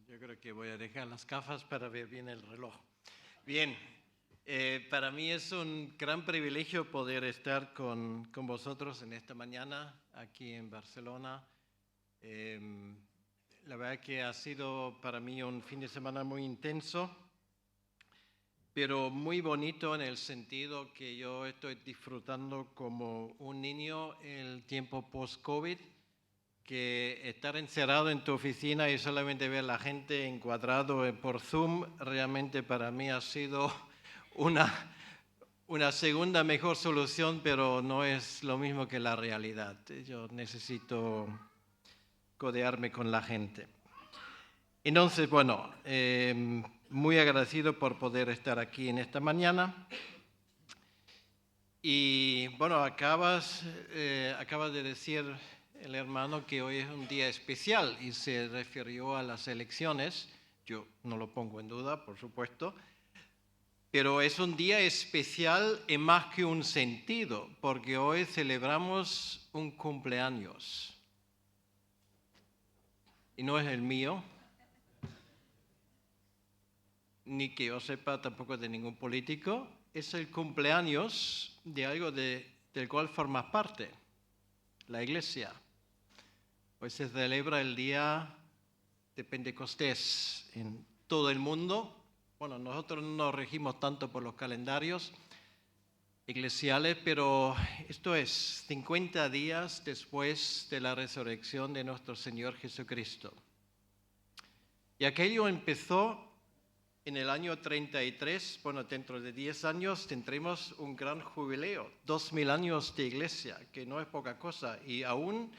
Yo creo que voy a dejar las gafas para ver bien el reloj. Bien, para mí es un gran privilegio poder estar con vosotros en esta mañana aquí en Barcelona. La verdad que ha sido para mí un fin de semana muy intenso, pero muy bonito en el sentido que yo estoy disfrutando como un niño el tiempo post-COVID, que estar encerrado en tu oficina y solamente ver a la gente encuadrado por Zoom, realmente para mí ha sido una segunda mejor solución, pero no es lo mismo que la realidad. Yo necesito codearme con la gente. Entonces, bueno, muy agradecido por poder estar aquí en esta mañana. Y bueno, acabas de decir el hermano que hoy es un día especial y se refirió a las elecciones. Yo no lo pongo en duda, por supuesto, pero es un día especial en más que un sentido, porque hoy celebramos un cumpleaños. Y no es el mío, ni que yo sepa tampoco de ningún político, es el cumpleaños de algo del cual formas parte, la Iglesia. Hoy se celebra el día de Pentecostés en todo el mundo. Bueno, nosotros no nos regimos tanto por los calendarios eclesiales, pero esto es 50 días después de la resurrección de nuestro Señor Jesucristo. Y aquello empezó en el año 33, bueno, dentro de 10 años tendremos un gran jubileo, 2000 años de iglesia, que no es poca cosa, y aún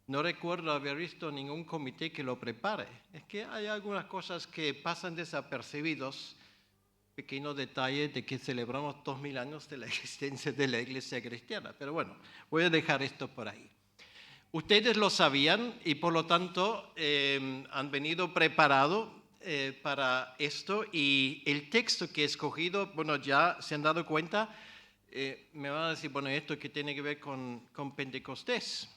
no recuerdo haber visto ningún comité que lo prepare. Es que hay algunas cosas que pasan desapercibidos, pequeños detalles de que celebramos 2000 años de la existencia de la iglesia cristiana, pero bueno, voy a dejar esto por ahí. Ustedes lo sabían y por lo tanto han venido preparados para esto, y el texto que he escogido, bueno, ya se han dado cuenta, me van a decir, bueno, ¿esto qué tiene que ver con Pentecostés?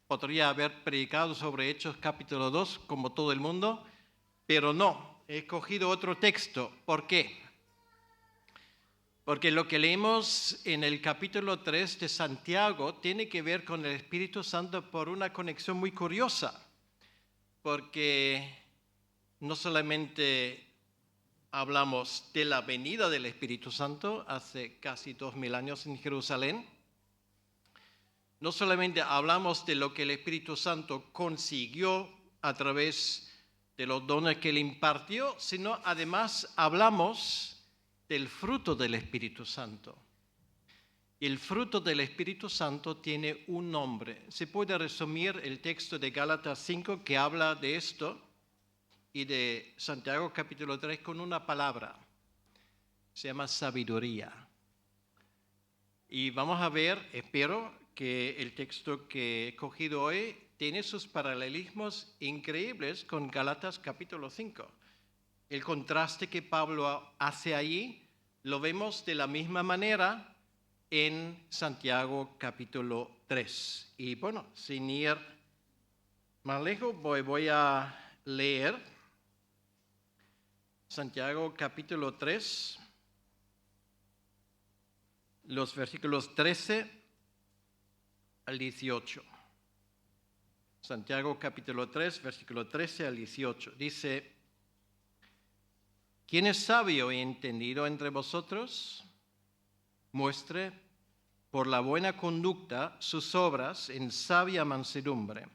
Podría haber predicado sobre Hechos capítulo 2 como todo el mundo, pero no, he escogido otro texto. ¿Por qué? Porque lo que leemos en el capítulo 3 de Santiago tiene que ver con el Espíritu Santo por una conexión muy curiosa, porque no solamente hablamos de la venida del Espíritu Santo hace casi 2000 años en Jerusalén, no solamente hablamos de lo que el Espíritu Santo consiguió a través de los dones que él impartió, sino además hablamos del fruto del Espíritu Santo. Y el fruto del Espíritu Santo tiene un nombre. Se puede resumir el texto de Gálatas 5 que habla de esto y de Santiago capítulo 3 con una palabra. Se llama sabiduría. Y vamos a ver, espero, que el texto que he escogido hoy tiene sus paralelismos increíbles con Gálatas capítulo 5. El contraste que Pablo hace allí lo vemos de la misma manera en Santiago capítulo 3. Y bueno, sin ir más lejos, voy a leer Santiago capítulo 3, los versículos 13 al 18. Santiago capítulo 3, versículo 13 al 18. Dice: ¿quién es sabio y entendido entre vosotros? Muestre por la buena conducta sus obras en sabia mansedumbre.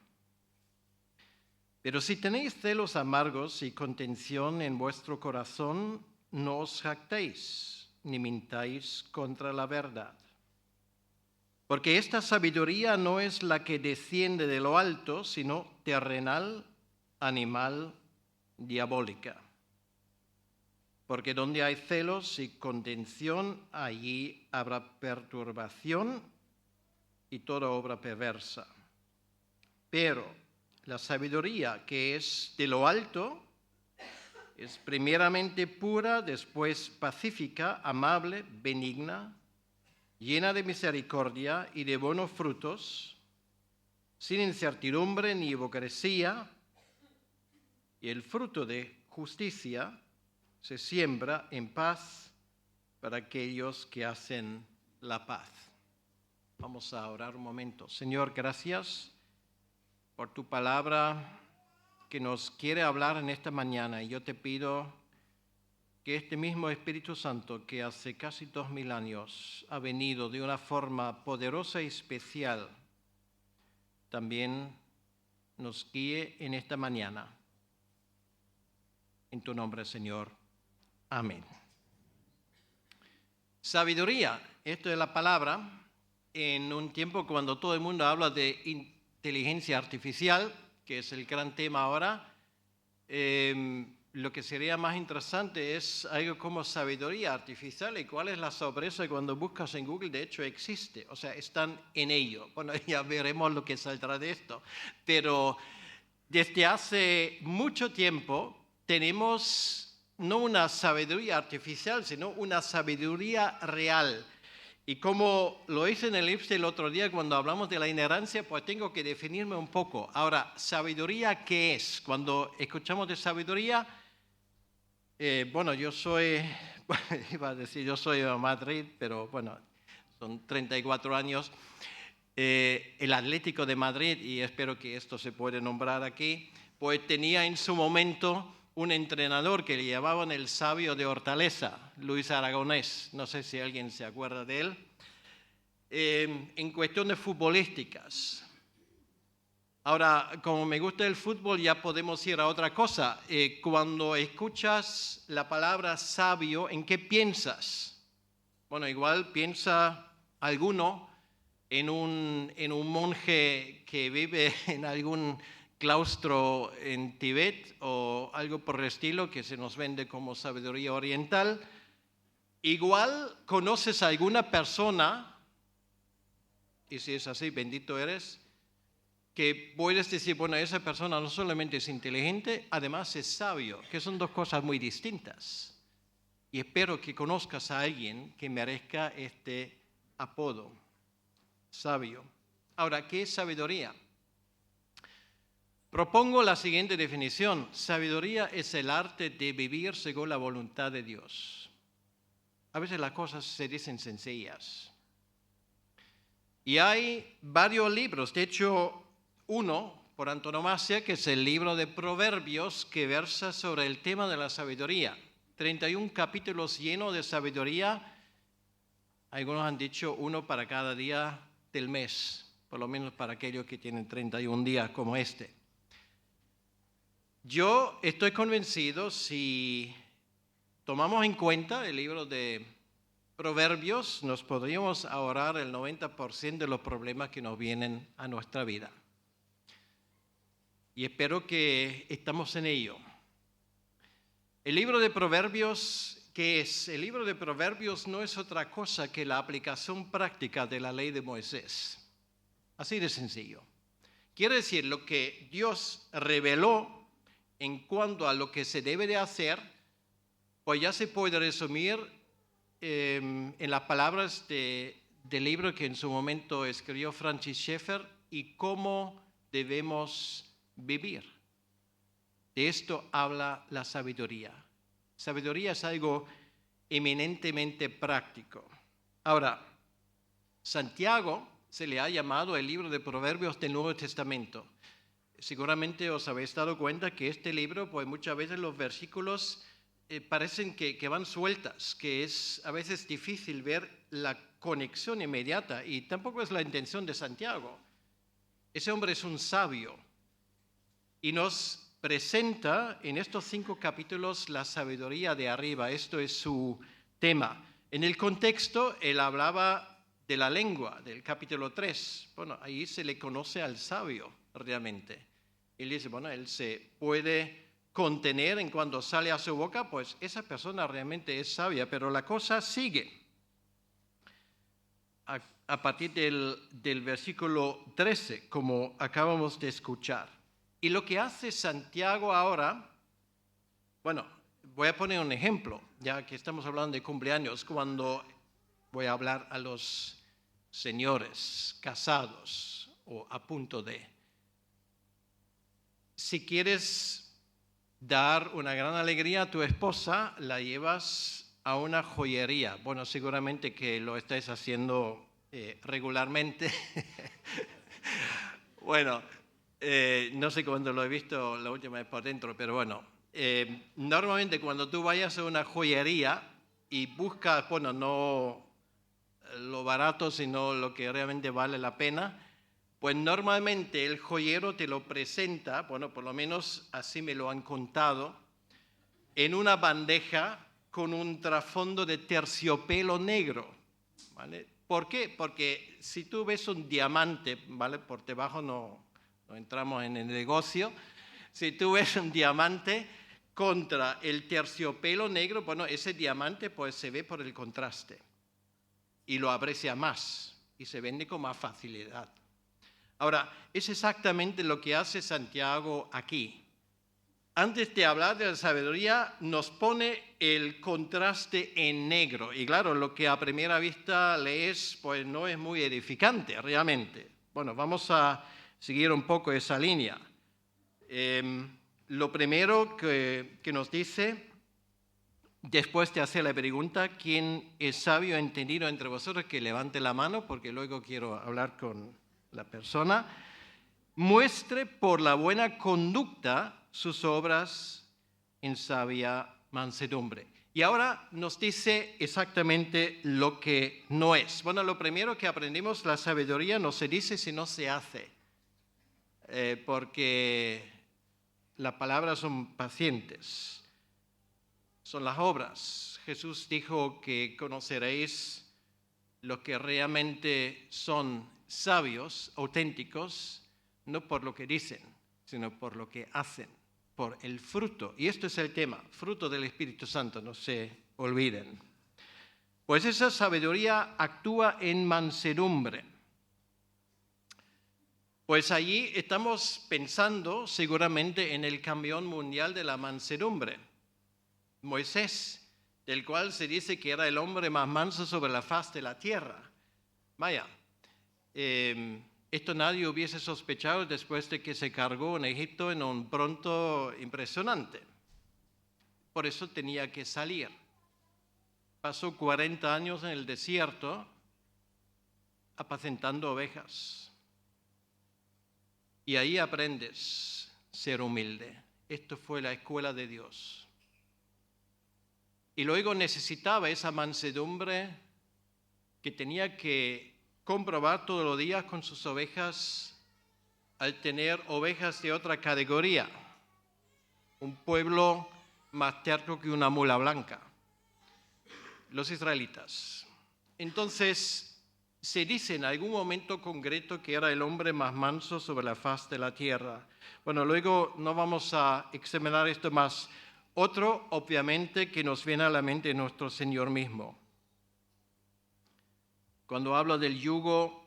Pero si tenéis celos amargos y contención en vuestro corazón, no os jactéis ni mintáis contra la verdad. Porque esta sabiduría no es la que desciende de lo alto, sino terrenal, animal, diabólica. Porque donde hay celos y contención, allí habrá perturbación y toda obra perversa. Pero la sabiduría que es de lo alto es primeramente pura, después pacífica, amable, benigna, llena de misericordia y de buenos frutos, sin incertidumbre ni hipocresía, y el fruto de justicia se siembra en paz para aquellos que hacen la paz. Vamos a orar un momento. Señor, gracias por tu palabra que nos quiere hablar en esta mañana. Y yo te pido que este mismo Espíritu Santo que hace casi 2000 años ha venido de una forma poderosa y especial, también nos guíe en esta mañana. En tu nombre, Señor. Amén. Sabiduría, esto es la palabra. En un tiempo cuando todo el mundo habla de inteligencia artificial, que es el gran tema ahora, lo que sería más interesante es algo como sabiduría artificial. ¿Y cuál es la sorpresa cuando buscas en Google? De hecho, existe, o sea, están en ello. Bueno, ya veremos lo que saldrá de esto. Pero desde hace mucho tiempo tenemos no una sabiduría artificial, sino una sabiduría real. Y como lo hice en el IPSE el otro día cuando hablamos de la inerrancia, pues tengo que definirme un poco. Ahora, ¿sabiduría qué es? Cuando escuchamos de sabiduría, bueno, yo soy de Madrid, pero bueno, son 34 años. El Atlético de Madrid, y espero que esto se puede nombrar aquí, pues tenía en su momento un entrenador que le llamaban el sabio de Hortaleza, Luis Aragonés. No sé si alguien se acuerda de él. En cuestiones futbolísticas. Ahora, como me gusta el fútbol, ya podemos ir a otra cosa. Cuando escuchas la palabra sabio, ¿en qué piensas? Bueno, igual piensa alguno en un monje que vive en algún claustro en Tibet o algo por el estilo que se nos vende como sabiduría oriental. Igual conoces a alguna persona, y si es así, bendito eres, que puedes decir, bueno, esa persona no solamente es inteligente, además es sabio, que son dos cosas muy distintas. Y espero que conozcas a alguien que merezca este apodo, sabio. Ahora, ¿qué es sabiduría? Propongo la siguiente definición. Sabiduría es el arte de vivir según la voluntad de Dios. A veces las cosas se dicen sencillas. Y hay varios libros, de hecho, uno por antonomasia, que es el libro de Proverbios, que versa sobre el tema de la sabiduría. 31 capítulos llenos de sabiduría. Algunos han dicho uno para cada día del mes, por lo menos para aquellos que tienen 31 días como este. Yo estoy convencido, si tomamos en cuenta el libro de Proverbios, nos podríamos ahorrar el 90% de los problemas que nos vienen a nuestra vida. Y espero que estamos en ello. El libro de Proverbios, ¿qué es? El libro de Proverbios no es otra cosa que la aplicación práctica de la ley de Moisés. Así de sencillo. Quiere decir, lo que Dios reveló en cuanto a lo que se debe de hacer, pues ya se puede resumir en las palabras del libro que en su momento escribió Francis Schaeffer, y cómo debemos vivir. De esto habla la sabiduría. Sabiduría es algo eminentemente práctico. Ahora, Santiago se le ha llamado el libro de Proverbios del Nuevo Testamento. Seguramente os habéis dado cuenta que este libro, pues muchas veces los versículos parecen que van sueltas, que es a veces difícil ver la conexión inmediata, y tampoco es la intención de Santiago. Ese hombre es un sabio y nos presenta en estos 5 capítulos la sabiduría de arriba. Esto es su tema. En el contexto, él hablaba de la lengua, del capítulo 3. Bueno, ahí se le conoce al sabio realmente. Él dice, bueno, él se puede contener en cuanto sale a su boca, pues esa persona realmente es sabia. Pero la cosa sigue. A partir del versículo 13, como acabamos de escuchar. Y lo que hace Santiago ahora, bueno, voy a poner un ejemplo, ya que estamos hablando de cumpleaños, cuando voy a hablar a los señores casados o a punto de. Si quieres dar una gran alegría a tu esposa, la llevas a una joyería. Bueno, seguramente que lo estáis haciendo regularmente. Bueno, no sé cuándo lo he visto la última vez por dentro, pero bueno, normalmente cuando tú vayas a una joyería y buscas, bueno, no lo barato, sino lo que realmente vale la pena, pues normalmente el joyero te lo presenta, bueno, por lo menos así me lo han contado, en una bandeja con un trasfondo de terciopelo negro, ¿vale? ¿Por qué? Porque si tú ves un diamante, ¿vale? Por debajo no entramos en el negocio. Si tú ves un diamante contra el terciopelo negro, bueno, ese diamante pues se ve por el contraste y lo aprecia más y se vende con más facilidad. Ahora, es exactamente lo que hace Santiago aquí. Antes de hablar de la sabiduría, nos pone el contraste en negro. Y claro, lo que a primera vista lees, pues no es muy edificante realmente. Bueno, vamos a seguir un poco esa línea. Lo primero que nos dice, después de hacer la pregunta, ¿quién es sabio entendido entre vosotros? Que levante la mano, porque luego quiero hablar con la persona. Muestre por la buena conducta sus obras en sabia mansedumbre. Y ahora nos dice exactamente lo que no es. Bueno, lo primero que aprendimos, la sabiduría no se dice si no se hace, porque las palabras son pacientes, son las obras. Jesús dijo que conoceréis los que realmente son sabios, auténticos, no por lo que dicen, sino por lo que hacen, por el fruto. Y esto es el tema, fruto del Espíritu Santo, no se olviden. Pues esa sabiduría actúa en mansedumbre. Pues allí estamos pensando seguramente en el campeón mundial de la mansedumbre, Moisés, del cual se dice que era el hombre más manso sobre la faz de la tierra. Vaya, esto nadie hubiese sospechado después de que se cargó en Egipto en un pronto impresionante. Por eso tenía que salir. Pasó 40 años en el desierto apacentando ovejas. Y ahí aprendes a ser humilde. Esto fue la escuela de Dios. Y luego necesitaba esa mansedumbre que tenía que comprobar todos los días con sus ovejas al tener ovejas de otra categoría. Un pueblo más terco que una mula blanca. Los israelitas. Entonces, se dice en algún momento concreto que era el hombre más manso sobre la faz de la tierra. Bueno, luego no vamos a examinar esto más. Otro, obviamente, que nos viene a la mente es nuestro Señor mismo. Cuando habla del yugo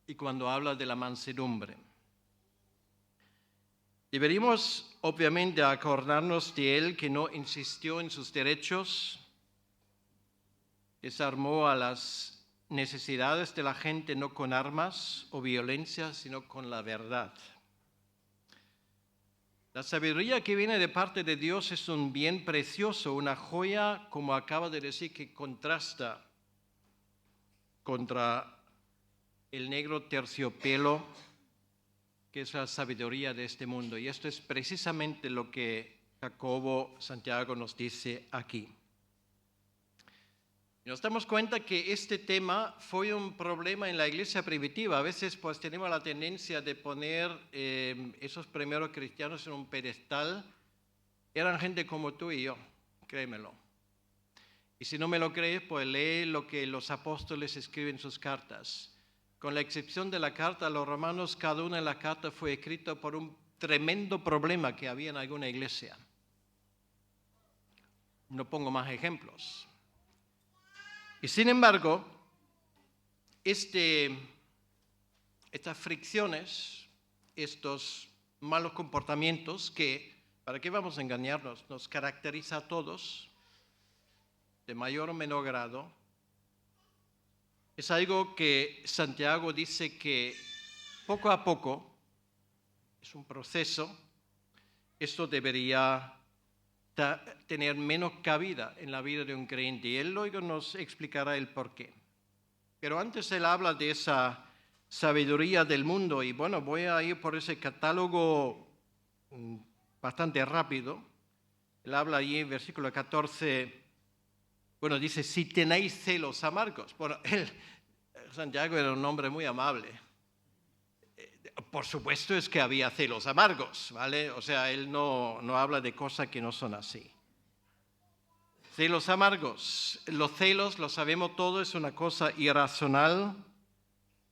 y cuando habla de la mansedumbre. Deberíamos, obviamente, acordarnos de Él que no insistió en sus derechos, desarmó a las necesidades de la gente no con armas o violencia, sino con la verdad. La sabiduría que viene de parte de Dios es un bien precioso, una joya, como acaba de decir, que contrasta contra el negro terciopelo, que es la sabiduría de este mundo. Y esto es precisamente lo que Santiago nos dice aquí. Nos damos cuenta que este tema fue un problema en la iglesia primitiva. A veces pues tenemos la tendencia de poner esos primeros cristianos en un pedestal. Eran gente como tú y yo, créemelo. Y si no me lo crees, pues lee lo que los apóstoles escriben en sus cartas. Con la excepción de la carta a los romanos, cada una de las cartas fue escrita por un tremendo problema que había en alguna iglesia. No pongo más ejemplos. Y sin embargo, estas fricciones, estos malos comportamientos que, ¿para qué vamos a engañarnos? Nos caracteriza a todos, de mayor o menor grado. Es algo que Santiago dice que poco a poco, es un proceso, esto debería tener menos cabida en la vida de un creyente. Y él luego nos explicará el porqué. Pero antes él habla de esa sabiduría del mundo. Y bueno, voy a ir por ese catálogo bastante rápido. Él habla allí en versículo 14, bueno, dice, si tenéis celos amargos. Bueno, Santiago era un hombre muy amable. Por supuesto es que había celos amargos, ¿vale? O sea, él no habla de cosas que no son así. Celos amargos. Los celos, lo sabemos todo, es una cosa irracional.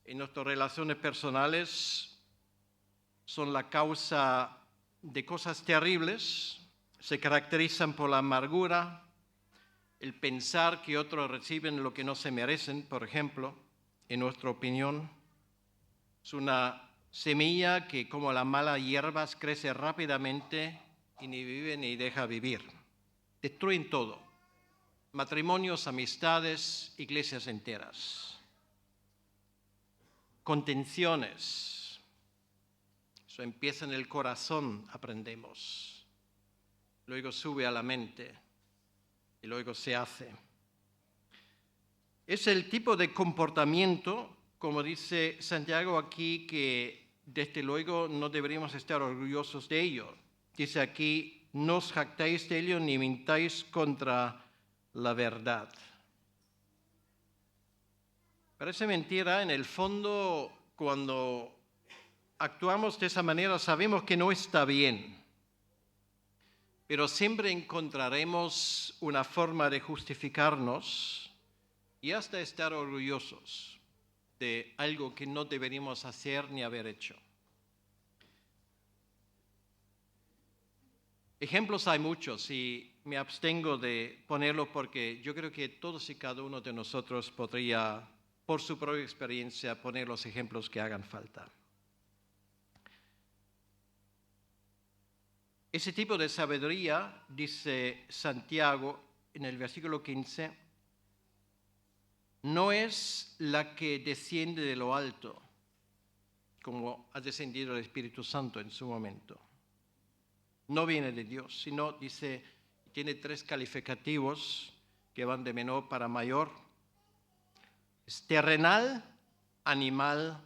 En nuestras relaciones personales son la causa de cosas terribles. Se caracterizan por la amargura, el pensar que otros reciben lo que no se merecen, por ejemplo, en nuestra opinión. Es una semilla que, como las malas hierbas, crece rápidamente y ni vive ni deja vivir. Destruyen todo. Matrimonios, amistades, iglesias enteras. Contenciones. Eso empieza en el corazón, aprendemos. Luego sube a la mente y luego se hace. Es el tipo de comportamiento, como dice Santiago aquí, que desde luego no deberíamos estar orgullosos de ello. Dice aquí, no os jactáis de ello ni mintáis contra la verdad. Parece mentira, en el fondo, cuando actuamos de esa manera sabemos que no está bien, pero siempre encontraremos una forma de justificarnos y hasta estar orgullosos de algo que no deberíamos hacer ni haber hecho. Ejemplos hay muchos y me abstengo de ponerlos porque yo creo que todos y cada uno de nosotros podría, por su propia experiencia, poner los ejemplos que hagan falta. Ese tipo de sabiduría, dice Santiago en el versículo 15, no es la que desciende de lo alto, como ha descendido el Espíritu Santo en su momento. No viene de Dios, sino, dice, tiene 3 calificativos que van de menor para mayor. Es terrenal, animal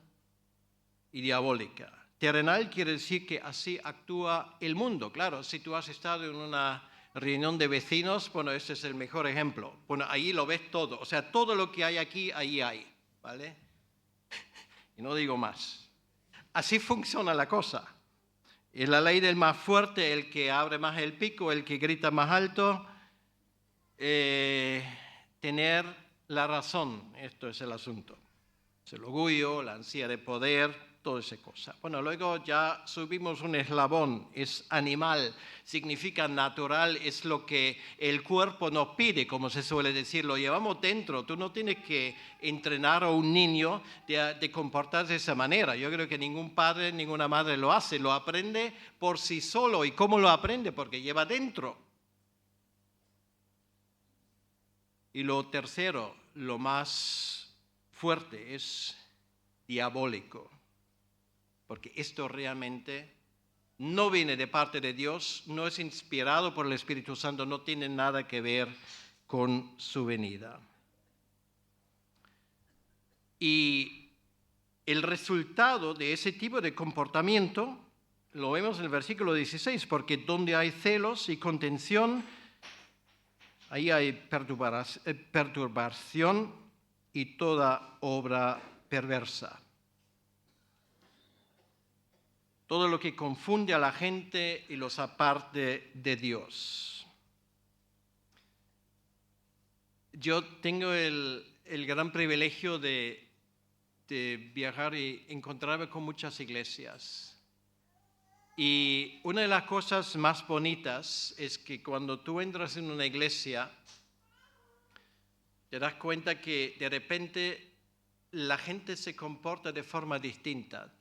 y diabólica. Terrenal quiere decir que así actúa el mundo. Claro, si tú has estado en una reunión de vecinos, bueno, ese es el mejor ejemplo. Bueno, ahí lo ves todo. O sea, todo lo que hay aquí, ahí hay, ¿vale? Y no digo más. Así funciona la cosa. Es la ley del más fuerte, el que abre más el pico, el que grita más alto. Tener la razón, esto es el asunto. Es el orgullo, la ansia de poder, toda esa cosa. Bueno, luego ya subimos un eslabón, es animal, significa natural, es lo que el cuerpo nos pide, como se suele decir, lo llevamos dentro. Tú no tienes que entrenar a un niño de comportarse de esa manera. Yo creo que ningún padre, ninguna madre lo hace, lo aprende por sí solo. ¿Y cómo lo aprende? Porque lleva dentro. Y lo tercero, lo más fuerte, es diabólico. Porque esto realmente no viene de parte de Dios, no es inspirado por el Espíritu Santo, no tiene nada que ver con su venida. Y el resultado de ese tipo de comportamiento lo vemos en el versículo 16, porque donde hay celos y contención, ahí hay perturbación y toda obra perversa. Todo lo que confunde a la gente y los aparte de Dios. Yo tengo el gran privilegio de viajar y encontrarme con muchas iglesias. Y una de las cosas más bonitas es que cuando tú entras en una iglesia, te das cuenta que de repente la gente se comporta de forma distinta.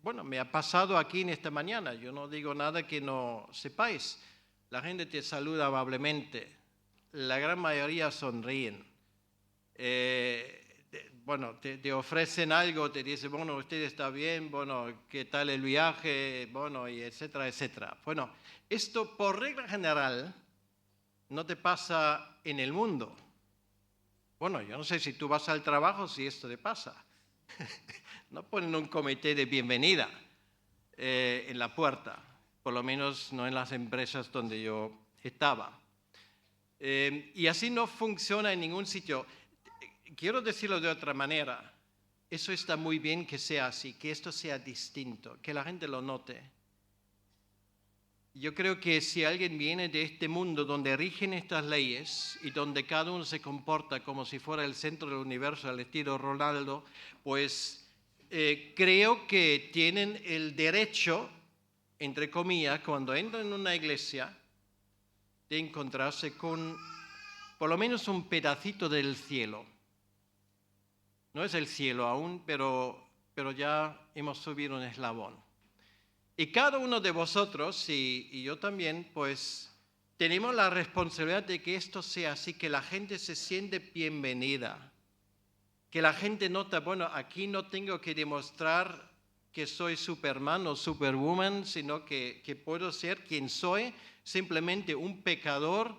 Bueno, me ha pasado aquí en esta mañana, yo no digo nada que no sepáis. La gente te saluda amablemente, la gran mayoría sonríen. bueno, te ofrecen algo, te dicen, bueno, usted está bien, bueno, ¿qué tal el viaje? Bueno, y etcétera, etcétera. Bueno, esto por regla general no te pasa en el mundo. Bueno, yo no sé si tú vas al trabajo, si esto te pasa. No ponen un comité de bienvenida en la puerta, por lo menos no en las empresas donde yo estaba. Y así no funciona en ningún sitio. Quiero decirlo de otra manera. Eso está muy bien que sea así, que esto sea distinto, que la gente lo note. Yo creo que si alguien viene de este mundo donde rigen estas leyes y donde cada uno se comporta como si fuera el centro del universo al estilo Ronaldo, pues creo que tienen el derecho, entre comillas, cuando entran en una iglesia, de encontrarse con por lo menos un pedacito del cielo. No es el cielo aún, pero ya hemos subido un eslabón. Y cada uno de vosotros, y yo también, pues tenemos la responsabilidad de que esto sea así, que la gente se siente bienvenida, que la gente nota, bueno, aquí no tengo que demostrar que soy Superman o Superwoman, sino que puedo ser quien soy, simplemente un pecador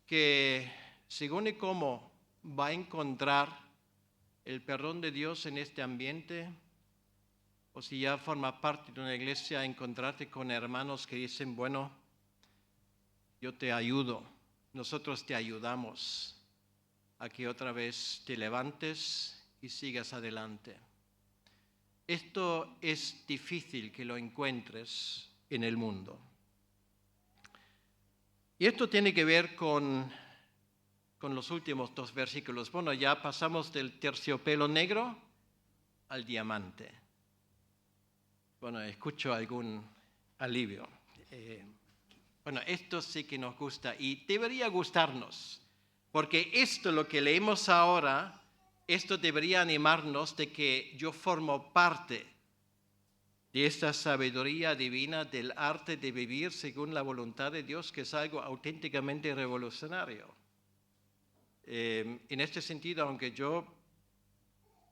que, según y cómo va a encontrar el perdón de Dios en este ambiente, o si ya forma parte de una iglesia, encontrarte con hermanos que dicen, bueno, yo te ayudo, nosotros te ayudamos a que otra vez te levantes y sigas adelante. Esto es difícil que lo encuentres en el mundo. Y esto tiene que ver con los últimos dos versículos. Bueno, ya pasamos del terciopelo negro al diamante. Bueno, escucho algún alivio. Bueno, esto sí que nos gusta y debería gustarnos, porque esto, lo que leemos ahora, esto debería animarnos de que yo formo parte de esta sabiduría divina del arte de vivir según la voluntad de Dios, que es algo auténticamente revolucionario. En este sentido, aunque yo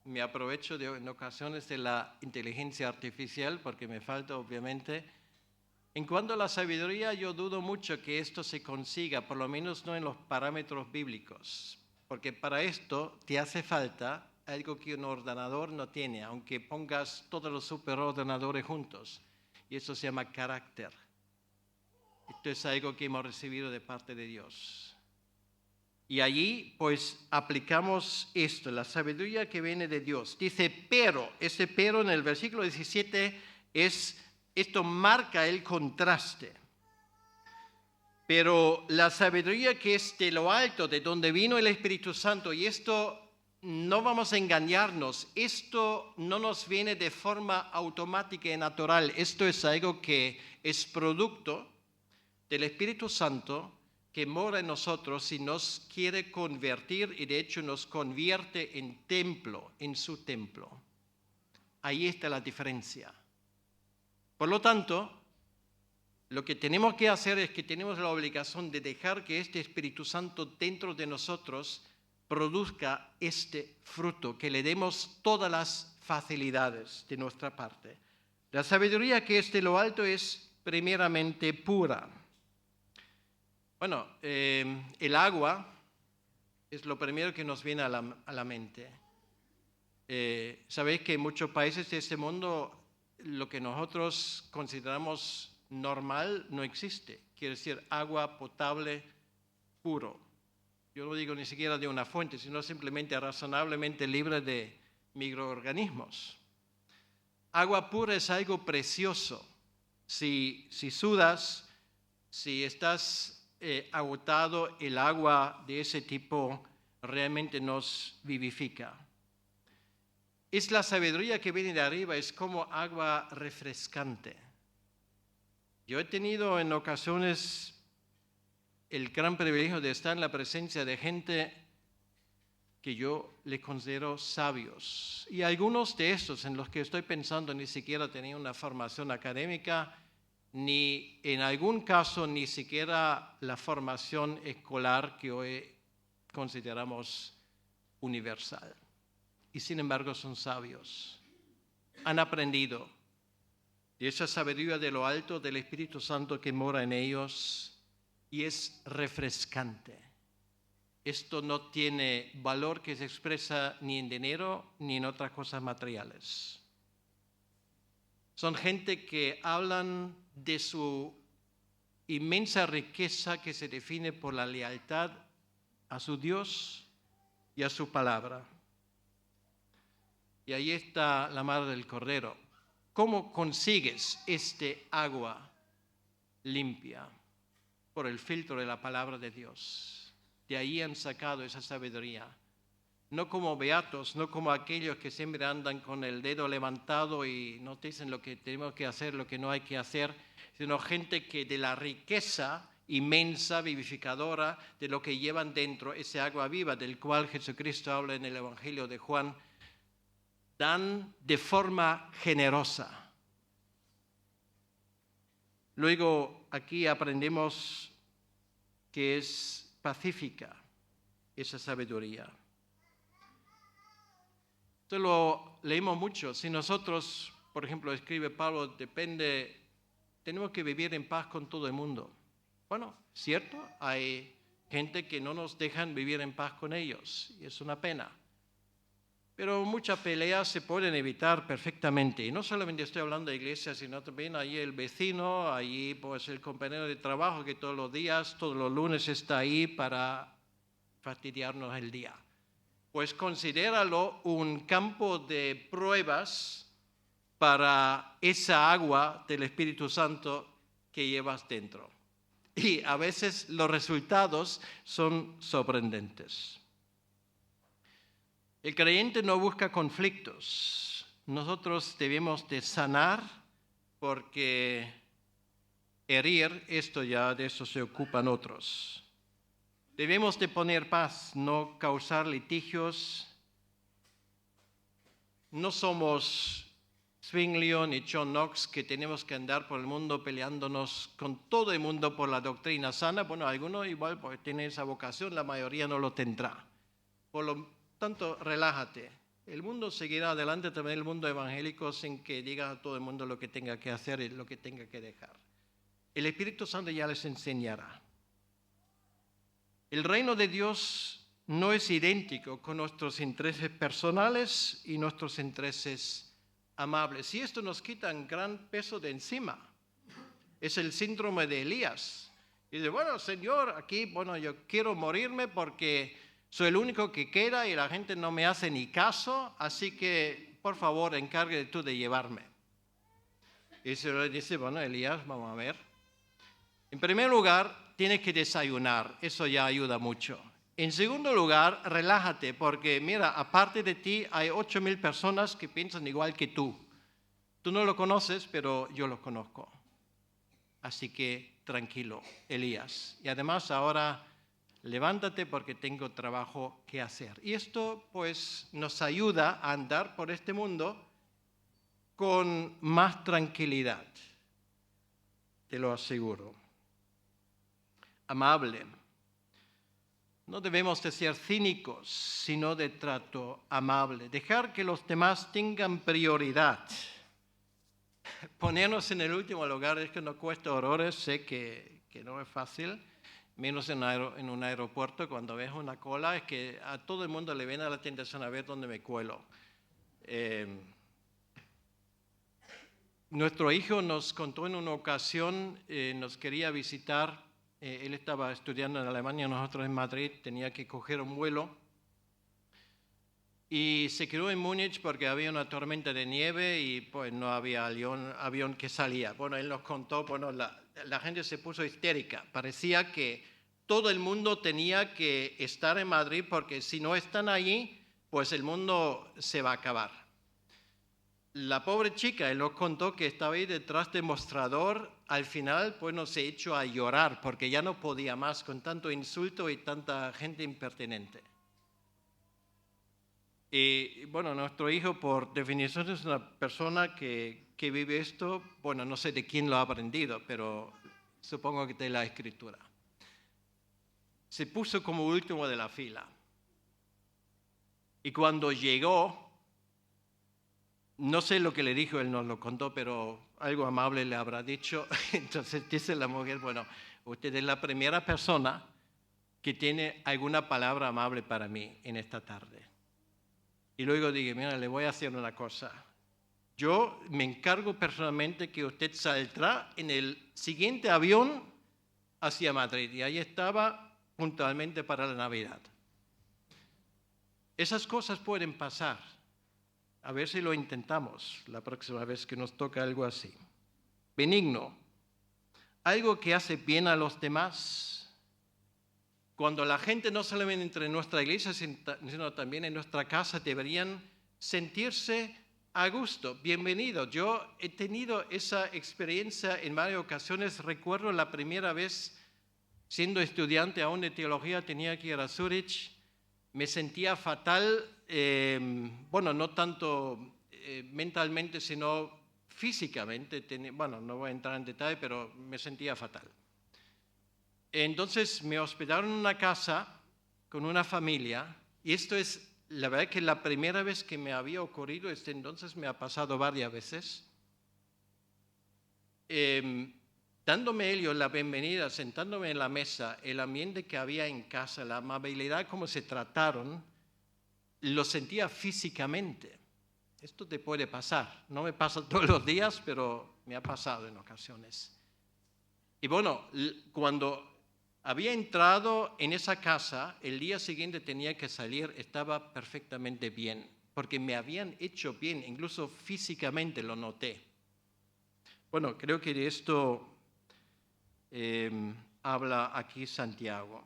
me aprovecho en ocasiones de la inteligencia artificial, porque me falta obviamente, en cuanto a la sabiduría, yo dudo mucho que esto se consiga, por lo menos no en los parámetros bíblicos, porque para esto te hace falta algo que un ordenador no tiene, aunque pongas todos los superordenadores juntos, y eso se llama carácter. Esto es algo que hemos recibido de parte de Dios. Y allí pues aplicamos esto, la sabiduría que viene de Dios. Dice, pero, ese pero en el versículo 17 esto marca el contraste. Pero la sabiduría que es de lo alto, de donde vino el Espíritu Santo, y esto no vamos a engañarnos, esto no nos viene de forma automática y natural, esto es algo que es producto del Espíritu Santo que mora en nosotros y nos quiere convertir y de hecho nos convierte en templo, en su templo. Ahí está la diferencia. Por lo tanto, lo que tenemos que hacer es que tenemos la obligación de dejar que este Espíritu Santo dentro de nosotros produzca este fruto, que le demos todas las facilidades de nuestra parte. La sabiduría que es de lo alto es primeramente pura. Bueno, el agua es lo primero que nos viene a la mente. Sabéis que en muchos países de este mundo lo que nosotros consideramos normal no existe. Quiere decir agua potable puro. Yo no digo ni siquiera de una fuente, sino simplemente razonablemente libre de microorganismos. Agua pura es algo precioso. Si sudas, si estás agotado, el agua de ese tipo realmente nos vivifica. Es la sabiduría que viene de arriba, es como agua refrescante. Yo he tenido en ocasiones el gran privilegio de estar en la presencia de gente que yo le considero sabios. Y algunos de estos en los que estoy pensando ni siquiera tenían una formación académica, ni en algún caso ni siquiera la formación escolar que hoy consideramos universal. y sin embargo son sabios. Han aprendido de esa sabiduría de lo alto del Espíritu Santo que mora en ellos y es refrescante. Esto no tiene valor que se expresa ni en dinero ni en otras cosas materiales. Son gente que hablan de su inmensa riqueza que se define por la lealtad a su Dios y a su palabra. Y ahí está la madre del Cordero. ¿Cómo consigues este agua limpia? Por el filtro de la palabra de Dios. De ahí han sacado esa sabiduría. No como beatos, no como aquellos que siempre andan con el dedo levantado y nos dicen lo que tenemos que hacer, lo que no hay que hacer, sino gente que de la riqueza inmensa, vivificadora, de lo que llevan dentro, ese agua viva del cual Jesucristo habla en el Evangelio de Juan, dan de forma generosa. Luego aquí aprendemos que es pacífica esa sabiduría. Esto lo leímos mucho. Si nosotros, por ejemplo, escribe Pablo, tenemos que vivir en paz con todo el mundo. Bueno, cierto, hay gente que no nos dejan vivir en paz con ellos y es una pena. Pero muchas peleas se pueden evitar perfectamente. Y no solamente estoy hablando de iglesia, sino también ahí el vecino, ahí pues el compañero de trabajo que todos los días, todos los lunes está ahí para fastidiarnos el día. Pues considéralo un campo de pruebas para esa agua del Espíritu Santo que llevas dentro. Y a veces los resultados son sorprendentes. El creyente no busca conflictos. Nosotros debemos de sanar porque herir, de eso se ocupan otros. Debemos de poner paz, no causar litigios. No somos Zwinglion y John Knox que tenemos que andar por el mundo peleándonos con todo el mundo por la doctrina sana. Bueno, algunos igual porque tienen esa vocación, la mayoría no lo tendrá. Por lo tanto, relájate. El mundo seguirá adelante, también el mundo evangélico, sin que digas a todo el mundo lo que tenga que hacer y lo que tenga que dejar. El Espíritu Santo ya les enseñará. El reino de Dios no es idéntico con nuestros intereses personales y nuestros intereses amables. Y esto nos quita un gran peso de encima. Es el síndrome de Elías. Y dice, bueno, Señor, aquí, yo quiero morirme porque soy el único que queda y la gente no me hace ni caso, así que, por favor, encárgate tú de llevarme. Y el Señor dice, bueno, Elías, vamos a ver. En primer lugar, tienes que desayunar, eso ya ayuda mucho. En segundo lugar, relájate, porque mira, aparte de ti hay 8,000 personas que piensan igual que tú. Tú no lo conoces, pero yo lo conozco. Así que tranquilo, Elías. Y además ahora levántate porque tengo trabajo que hacer. Y esto pues nos ayuda a andar por este mundo con más tranquilidad, te lo aseguro. Amable. No debemos de ser cínicos, sino de trato amable. Dejar que los demás tengan prioridad. Ponernos en el último lugar es que nos cuesta horrores, sé que no es fácil, menos en un aeropuerto cuando ves una cola, es que a todo el mundo le viene a la tentación a ver dónde me cuelo. Nuestro hijo nos contó en una ocasión, nos quería visitar, él estaba estudiando en Alemania, nosotros en Madrid, tenía que coger un vuelo y se quedó en Múnich porque había una tormenta de nieve y pues no había avión que salía. Bueno, él nos contó, la gente se puso histérica, parecía que todo el mundo tenía que estar en Madrid porque si no están allí, pues el mundo se va a acabar. La pobre chica, él nos contó que estaba ahí detrás del mostrador, al final pues se echó a llorar porque ya no podía más con tanto insulto y tanta gente impertinente. Y bueno, nuestro hijo por definición es una persona que vive esto, bueno, no sé de quién lo ha aprendido, pero supongo que de la Escritura. Se puso como último de la fila. Y cuando llegó, no sé lo que le dijo, él nos lo contó, pero algo amable le habrá dicho. Entonces dice la mujer, bueno, usted es la primera persona que tiene alguna palabra amable para mí en esta tarde. Y luego dije, mira, le voy a hacer una cosa. Yo me encargo personalmente que usted saldrá en el siguiente avión hacia Madrid. Y ahí estaba puntualmente para la Navidad. Esas cosas pueden pasar. A ver si lo intentamos la próxima vez que nos toca algo así. Benigno. Algo que hace bien a los demás. Cuando la gente no solamente entre nuestra iglesia, sino también en nuestra casa, deberían sentirse a gusto, bienvenidos. Yo he tenido esa experiencia en varias ocasiones. Recuerdo la primera vez, siendo estudiante aún de teología, tenía que ir a Zurich. Me sentía fatal, bueno, no tanto mentalmente, sino físicamente. Bueno, no voy a entrar en detalle, pero me sentía fatal. Entonces me hospedaron en una casa con una familia, y esto es la verdad que la primera vez que me había ocurrido, entonces me ha pasado varias veces. Dándome ellos la bienvenida, sentándome en la mesa, el ambiente que había en casa, la amabilidad, cómo se trataron, lo sentía físicamente. Esto te puede pasar, no me pasa todos los días, pero me ha pasado en ocasiones. Y bueno, cuando había entrado en esa casa, el día siguiente tenía que salir, estaba perfectamente bien, porque me habían hecho bien, incluso físicamente lo noté. Bueno, creo que de esto habla aquí Santiago.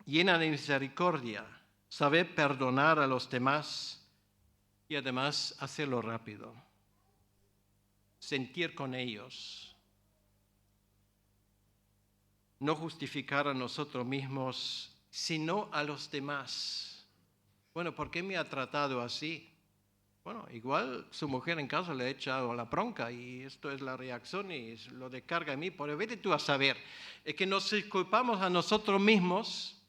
Llena de misericordia, saber perdonar a los demás y además hacerlo rápido. Sentir con ellos. No justificar a nosotros mismos, sino a los demás. Bueno, ¿por qué me ha tratado así? Bueno, igual su mujer en casa le ha echado la bronca y esto es la reacción y lo descarga en mí. Pero vete tú a saber, es que nos disculpamos a nosotros mismos,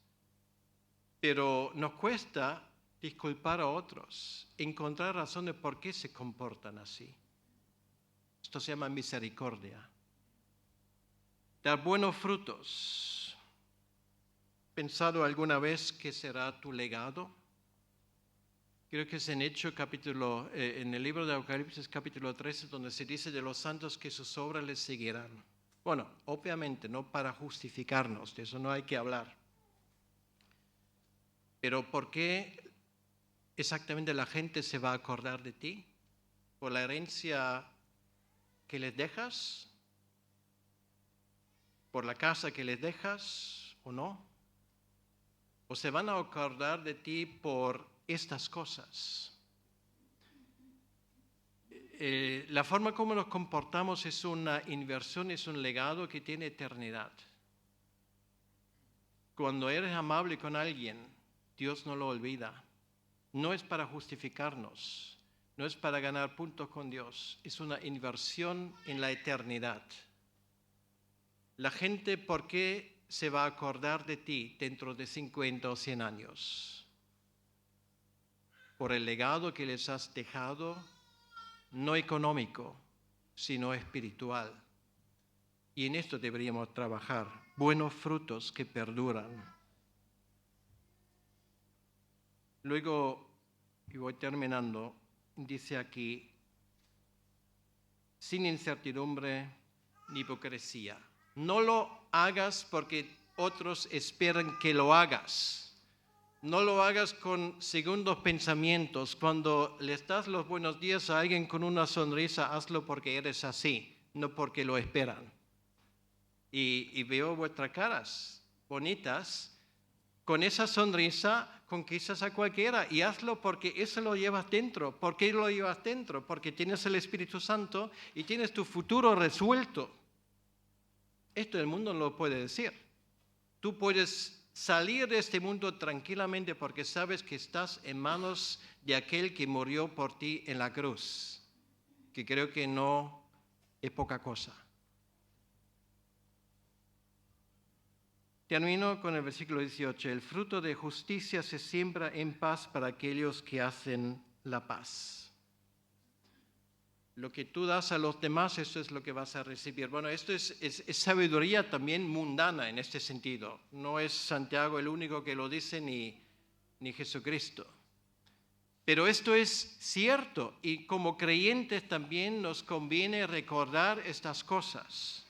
pero nos cuesta disculpar a otros, encontrar razones por qué se comportan así. Esto se llama misericordia. Dar buenos frutos. ¿Pensado alguna vez qué será tu legado? Creo que es en en el libro de Apocalipsis capítulo 13, donde se dice de los santos que sus obras les seguirán. Bueno, obviamente no para justificarnos, de eso no hay que hablar. Pero ¿por qué exactamente la gente se va a acordar de ti? ¿Por la herencia que les dejas? ¿Por la casa que les dejas o no? ¿O se van a acordar de ti por estas cosas? La forma como nos comportamos es una inversión, es un legado que tiene eternidad. Cuando eres amable con alguien, Dios no lo olvida. No es para justificarnos, no es para ganar puntos con Dios, es una inversión en la eternidad. La gente, ¿por qué se va a acordar de ti dentro de 50 o 100 años? Por el legado que les has dejado, no económico, sino espiritual. Y en esto deberíamos trabajar, buenos frutos que perduran. Luego, y voy terminando, dice aquí, sin incertidumbre ni hipocresía. No lo hagas porque otros esperan que lo hagas. No lo hagas con segundos pensamientos. Cuando le das los buenos días a alguien con una sonrisa, hazlo porque eres así, no porque lo esperan. Y veo vuestras caras bonitas. Con esa sonrisa conquistas a cualquiera y hazlo porque eso lo llevas dentro. ¿Por qué lo llevas dentro? Porque tienes el Espíritu Santo y tienes tu futuro resuelto. Esto el mundo no lo puede decir. Tú puedes salir de este mundo tranquilamente porque sabes que estás en manos de aquel que murió por ti en la cruz, que creo que no es poca cosa. Termino con el versículo 18. El fruto de justicia se siembra en paz para aquellos que hacen la paz. Lo que tú das a los demás, eso es lo que vas a recibir. Bueno, esto es sabiduría también mundana en este sentido. No es Santiago el único que lo dice, ni Jesucristo. Pero esto es cierto y como creyentes también nos conviene recordar estas cosas.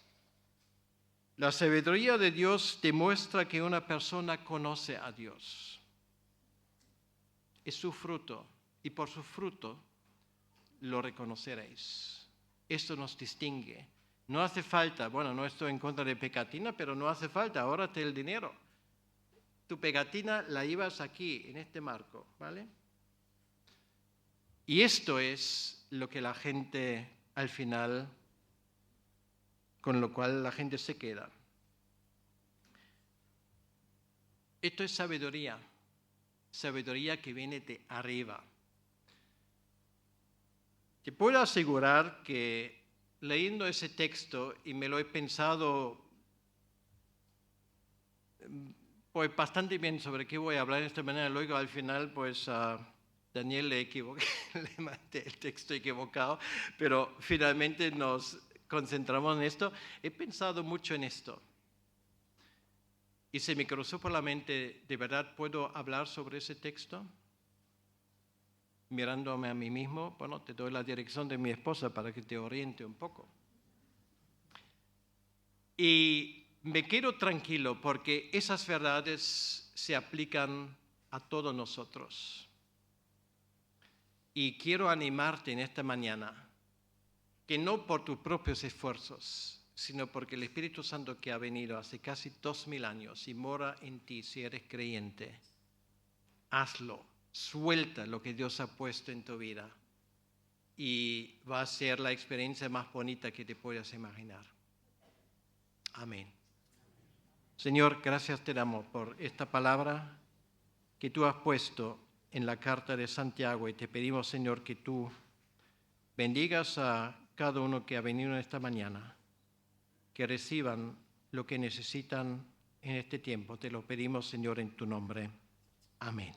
La sabiduría de Dios demuestra que una persona conoce a Dios. Es su fruto y por su fruto lo reconoceréis. Esto nos distingue. No hace falta, bueno, no estoy en contra de pegatina, pero no hace falta, ahórrate el dinero. Tu pegatina la llevas aquí, en este marco, ¿vale? Y esto es lo que la gente, al final, con lo cual la gente se queda. Esto es sabiduría, sabiduría que viene de arriba. Te puedo asegurar que leyendo ese texto, y me lo he pensado pues bastante bien sobre qué voy a hablar de esta manera, luego al final pues Daniel le equivoqué, le mandé el texto equivocado, pero finalmente nos concentramos en esto. He pensado mucho en esto. Y se me cruzó por la mente, ¿de verdad puedo hablar sobre ese texto? Mirándome a mí mismo, bueno, te doy la dirección de mi esposa para que te oriente un poco. Y me quedo tranquilo porque esas verdades se aplican a todos nosotros. Y quiero animarte en esta mañana, que no por tus propios esfuerzos, sino porque el Espíritu Santo que ha venido hace casi 2000 años y mora en ti si eres creyente, hazlo, suelta lo que Dios ha puesto en tu vida y va a ser la experiencia más bonita que te puedas imaginar. Amén. Señor, gracias te damos por esta palabra que tú has puesto en la carta de Santiago y te pedimos, Señor, que tú bendigas a cada uno que ha venido esta mañana, que reciban lo que necesitan en este tiempo. Te lo pedimos, Señor, en tu nombre. Amén.